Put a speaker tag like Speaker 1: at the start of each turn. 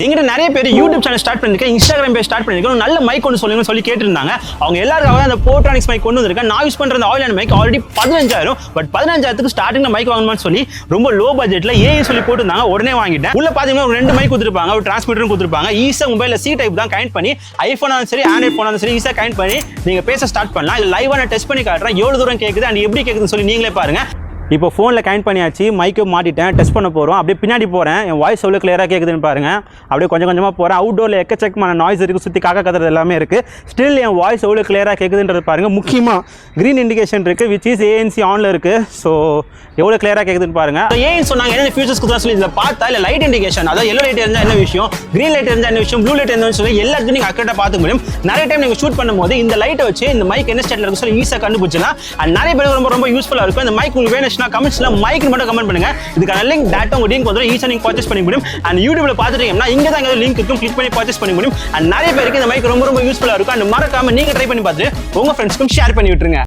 Speaker 1: எங்கிட்ட நிறைய பேர் யூடியூப் சேனல் ஸ்டார்ட் பண்ணிருக்கேன், இன்ஸ்டாகிராம் பேஜ் ஸ்டார்ட் பண்ணிருக்கேன், நல்ல மைக் ஒன்று சொல்லுங்கன்னு சொல்லி கேட்டிருந்தாங்க. அவங்க எல்லாருக்காக அந்த போர்ட்ரானிக்ஸ் மைக் கொண்டு வந்திருக்கேன். நான் யூஸ் பண்ற அந்த ஆயில் மைக் ஆல்ரெடி 15,000. பட் 15,000க்கு ஸ்டார்டிங்ல மைக் வாங்கணும்னு சொல்லி ரொம்ப லோ பட்ஜெட்ல சொல்லி போட்டுருந்தாங்க. உடனே வாங்கிட்டேன். உள்ள பாத்தீங்கன்னா ஒரு 2 மைக் கொடுத்துருப்பாங்க, ஒரு டிரான்ஸ்மிட்டரும் கொடுத்துருப்பாங்க. ஈஸியா மொபைல்ல சி டைப் தான் கனெக்ட் பண்ணி ஐபோனாலும் சரி ஆண்ட்ராய்ட் போனாலும் சரி ஈஸியா கனெக்ட் பண்ணி நீங்க பேச ஸ்டார்ட் பண்ணலாம். இது லைவா நான் டெஸ்ட் பண்ணி காட்டுறேன், எவ்வளவு தூரம் கேக்குது அண்ட் எப்படி கேக்குதுன்னு சொல்லி நீங்களே பாருங்க. இப்போ ஃபோனில் கனெக்ட் பண்ணியாச்சு, மைக்கு மாட்டிட்டேன், டெஸ்ட் பண்ண போகிறோம். அப்படியே பின்னாடி போகிறேன், என் வாய்ஸ் எவ்வளோ கிளியராக கேட்குதுன்னு பாருங்கள். அப்படியே கொஞ்சம் கொஞ்சமாக போகிறேன். அவுட்டோரில் எக்கச்சக்கமான நாய்ஸ் இருக்குது, சுற்றி காக்கா கத்துறது எல்லாமே இருக்குது. ஸ்டில் என் வாய்ஸ் எவ்வளோ கிளியராக கேட்குதுன்றது பாருங்கள். முக்கியமாக க்ரீன் இண்டிகேஷன் இருக்குது, விச் இஸ் ANC ஆனில் இருக்குது. ஸோ எவ்வளோ கிளியராக கேட்குதுன்னு பாருங்கள். ஏன் சொன்னாங்க என்ன ஃபியூச்சர்ஸ் கொடுத்தா சொல்லி இதில் பார்த்தா இல்லை லைட் இண்டிகேஷன், அதாவது எல்லோ லைட் இருந்தால் என்ன விஷயம், க்ரீன் லைட் இருந்தால் என்ன விஷயம், ப்ளூ லைட் இருந்தாலும் சொல்லி எல்லாத்தையும் நீங்கள் அக்கரெக்டாக பார்த்துக்க முடியும். நிறைய டைம் நீங்கள் ஷூட் பண்ணும்போது இந்த லைட்டை வச்சு இந்த மைக் என்ன ஸ்டேட்டில் இருக்கும் சொல்லி ஈஸியாக கண்டுபிடிச்சலாம். அண்ட் நிறைய பேருக்கு ரொம்ப ரொம்ப யூஸ்ஃபுல்லாக இருக்கும். இந்த மைக் உங்களுக்கு வேணும்னா கமெண்ட்ஸ்ல மைக் மட்டும் கமெண்ட் பண்ணுங்க. இதுக்கான லிங்க் டேட்டா உங்க லிங்க் வந்து ஈஸியா நீங்க பர்ச்சேஸ் பண்ணி முடியும். அண்ட் யூடியூப்ல பாத்துட்டீங்கன்னா இங்க தான் இந்த லிங்க் இருக்கும், கிளிக் பண்ணி பர்ச்சேஸ் பண்ணி முடியும். அண்ட் நிறைய பேருக்கு இந்த மைக் ரொம்ப ரொம்ப யூஸ்ஃபுல்லா இருக்கும். அண்ட் மறக்காம நீங்க ட்ரை பண்ணி பார்த்து உங்க ஃப்ரெண்ட்ஸ்க்கும் ஷேர் பண்ணி விட்டுருங்க.